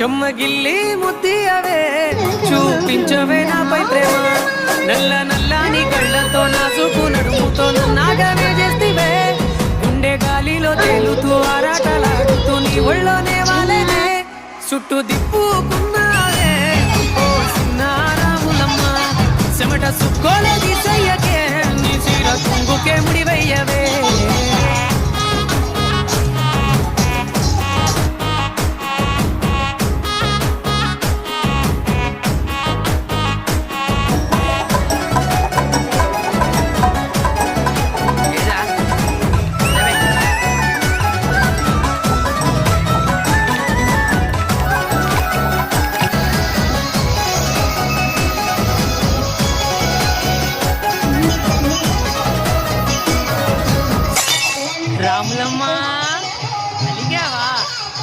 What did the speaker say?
చెమ్మగిల్లి ముద్దియవే చూపించవే నాపై ప్రేమ నల్ల నల్లాని కళ్ళతో నాసుకు నడుముతో నాగవే చేస్తివే గుండె గాలిలో తేలుతూ ఆరాటలాడుతూ నీ ఒళ్ళోనే వాలేనే చుట్టూ దిప్పుకున్నావే ఓ చిన్నారాములమ్మ చెమట సుక్కోలే